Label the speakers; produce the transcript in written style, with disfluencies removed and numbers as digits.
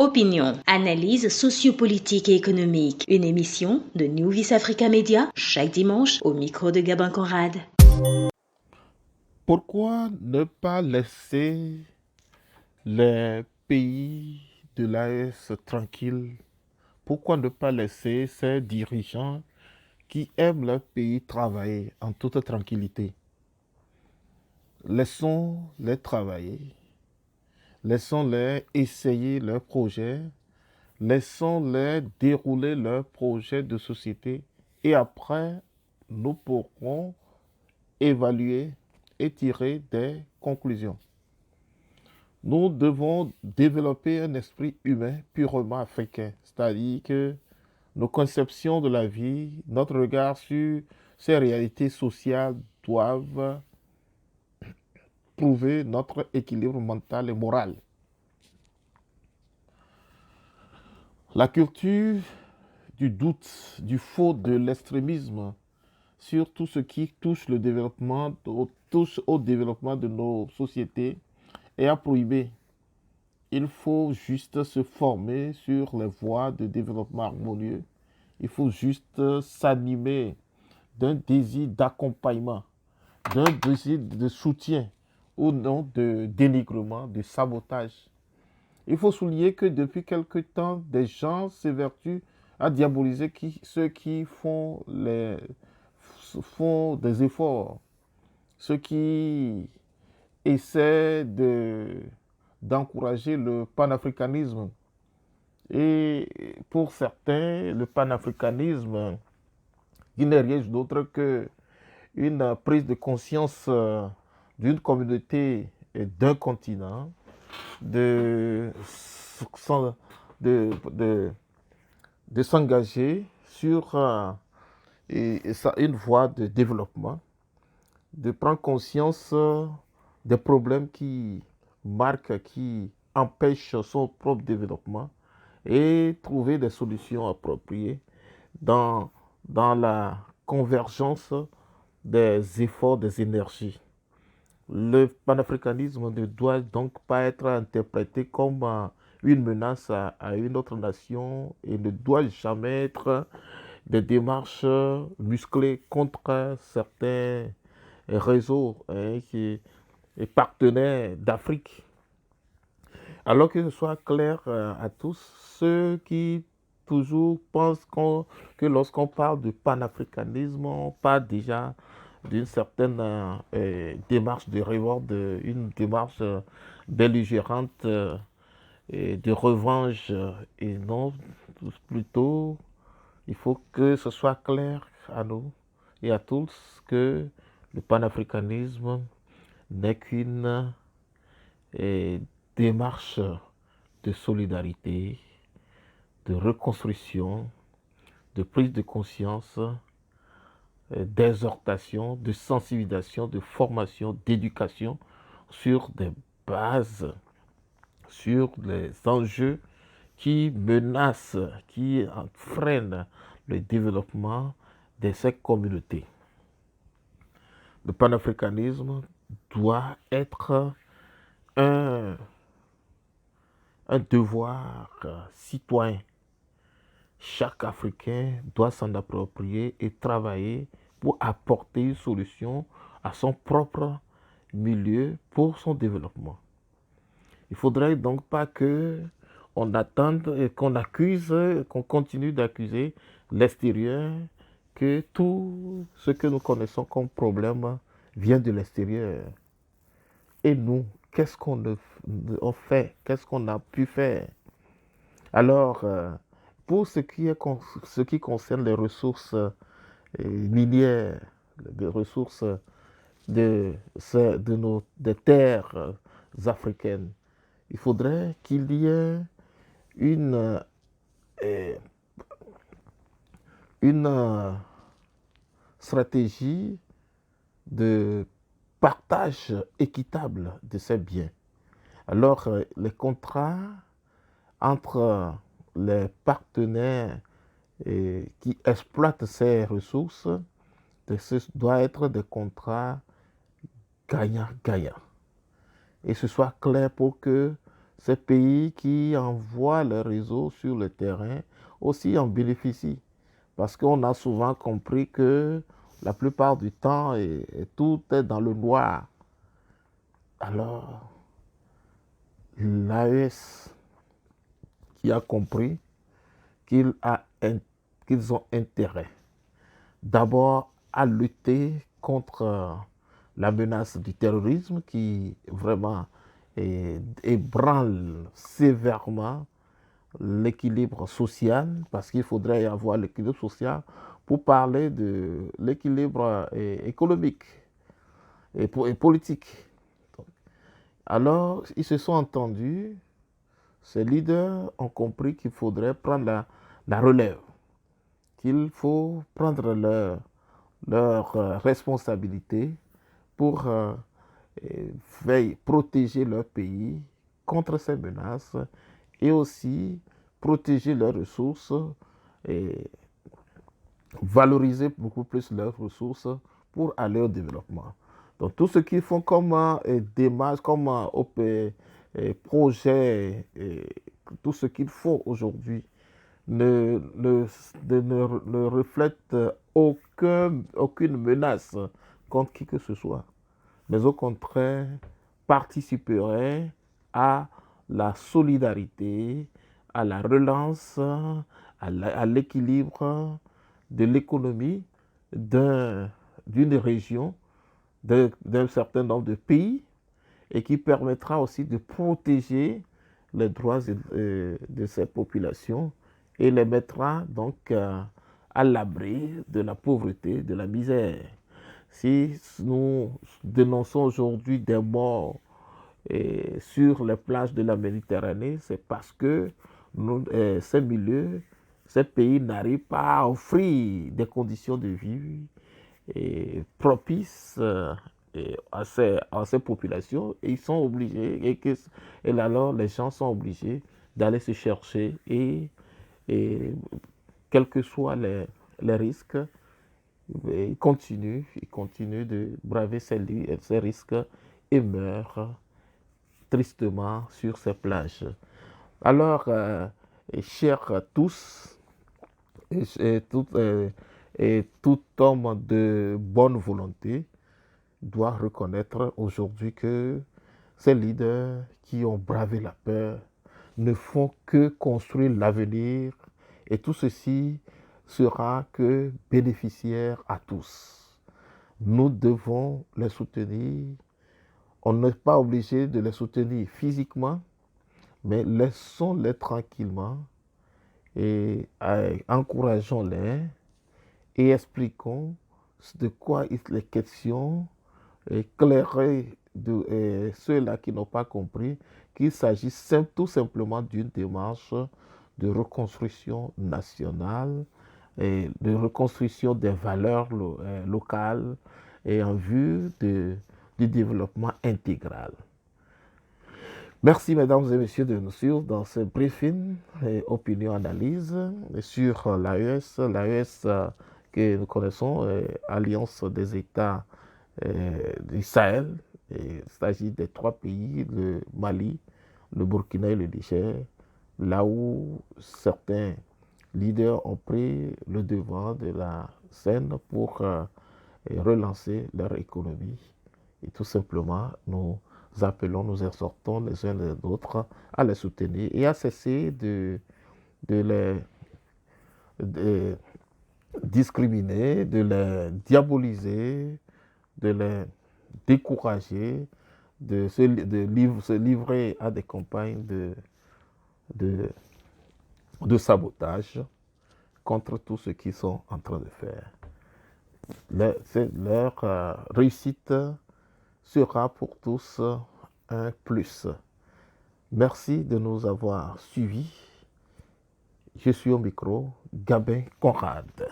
Speaker 1: Opinion, analyse sociopolitique et économique. Une émission de New Vis Africa Media, chaque dimanche au micro de Gabin Conrad.
Speaker 2: Pourquoi ne pas laisser les pays de l'AES tranquilles? Pourquoi ne pas laisser ces dirigeants qui aiment leur pays travailler en toute tranquillité? Laissons-les travailler, laissons-les essayer leurs projets, laissons-les dérouler leurs projets de société et après, nous pourrons évaluer et tirer des conclusions. Nous devons développer un esprit humain purement africain, c'est-à-dire que nos conceptions de la vie, notre regard sur ces réalités sociales doivent prouver notre équilibre mental et moral. La culture du doute, du faux, de l'extrémisme sur tout ce qui touche le développement, touche au développement de nos sociétés est à prohiber. Il faut juste se former sur les voies de développement harmonieux. Il faut juste s'animer d'un désir d'accompagnement, d'un désir de soutien, ou non de dénigrement, de sabotage. Il faut souligner que depuis quelque temps, des gens s'évertuent à diaboliser ceux qui font des efforts, ceux qui essaient d'encourager le panafricanisme. Et pour certains, le panafricanisme, il n'est rien d'autre qu'une prise de conscience d'une communauté et d'un continent, de s'engager sur une voie de développement, de prendre conscience des problèmes qui marquent, qui empêchent son propre développement et trouver des solutions appropriées dans la convergence des efforts, des énergies. Le panafricanisme ne doit donc pas être interprété comme une menace à une autre nation et ne doit jamais être des démarches musclées contre certains réseaux et partenaires d'Afrique. Alors que ce soit clair à tous, ceux qui toujours pensent que lorsqu'on parle de panafricanisme, on parle déjà d'une certaine démarche de révolte, une démarche belligérante et de revanche. Et non, plutôt, il faut que ce soit clair à nous et à tous que le panafricanisme n'est qu'une démarche de solidarité, de reconstruction, de prise de conscience, d'exhortation, de sensibilisation, de formation, d'éducation sur des bases, sur les enjeux qui menacent, qui freinent le développement de ces communautés. Le panafricanisme doit être un devoir citoyen. Chaque Africain doit s'en approprier et travailler pour apporter une solution à son propre milieu pour son développement. Il ne faudrait donc pas qu'on attende et qu'on accuse, qu'on continue d'accuser l'extérieur, que tout ce que nous connaissons comme problème vient de l'extérieur. Et nous, qu'est-ce qu'on fait? Qu'est-ce qu'on a pu faire? Alors, pour ce qui concerne les ressources minières, les ressources des terres africaines, il faudrait qu'il y ait une stratégie de partage équitable de ces biens. Alors, les contrats entre les partenaires qui exploitent ces ressources doivent être des contrats gagnant-gagnant. Et ce soit clair pour que ces pays qui envoient leurs réseaux sur le terrain aussi en bénéficient. Parce qu'on a souvent compris que la plupart du temps, tout est dans le noir. Alors, l'AES qui a compris qu'ils ont intérêt d'abord à lutter contre la menace du terrorisme qui vraiment ébranle sévèrement l'équilibre social, parce qu'il faudrait y avoir l'équilibre social pour parler de l'équilibre économique et politique. Alors, ils se sont entendus, ces leaders ont compris qu'il faudrait prendre la relève, qu'il faut prendre leur responsabilité pour protéger leur pays contre ces menaces et aussi protéger leurs ressources et valoriser beaucoup plus leurs ressources pour aller au développement. Donc tout ce qu'ils font comme démarche, comme projet, tout ce qu'ils font aujourd'hui ne reflète aucune menace contre qui que ce soit, mais au contraire participerait à la solidarité, à la relance, à l'équilibre de l'économie d'une région, d'un certain nombre de pays, et qui permettra aussi de protéger les droits de ces populations et les mettra donc à l'abri de la pauvreté, de la misère. Si nous dénonçons aujourd'hui des morts sur les plages de la Méditerranée, c'est parce que ces milieux, ces pays n'arrivent pas à offrir des conditions de vie propices à ces populations, et ils sont obligés, et alors les gens sont obligés d'aller se chercher et quels que soient les risques, ils continuent de braver ces risques et meurent tristement sur ces plages. Alors, chers tous, et tout homme de bonne volonté doit reconnaître aujourd'hui que ces leaders qui ont bravé la peur ne font que construire l'avenir, et tout ceci sera que bénéficiaire à tous. Nous devons les soutenir. On n'est pas obligé de les soutenir physiquement, mais laissons-les tranquillement et encourageons-les et expliquons de quoi il est question, éclairer ceux-là qui n'ont pas compris qu'il s'agit tout simplement d'une démarche de reconstruction nationale et de reconstruction des valeurs locales et en vue du développement intégral. Merci mesdames et messieurs de nous suivre dans ce briefing et opinion-analyse sur l'AES. L'AES que nous connaissons, Alliance des États du Sahel. Il s'agit des 3 pays, le Mali, le Burkina et le Niger, là où certains leaders ont pris le devant de la scène pour relancer leur économie. Et tout simplement, nous appelons, nous exhortons les uns les autres à les soutenir et à cesser de les discriminer, de les diaboliser, de les décourager, de se livrer à des campagnes de sabotage contre tout ce qu'ils sont en train de faire. Leur réussite sera pour tous un plus. Merci de nous avoir suivis. Je suis au micro, Gabin Conrad.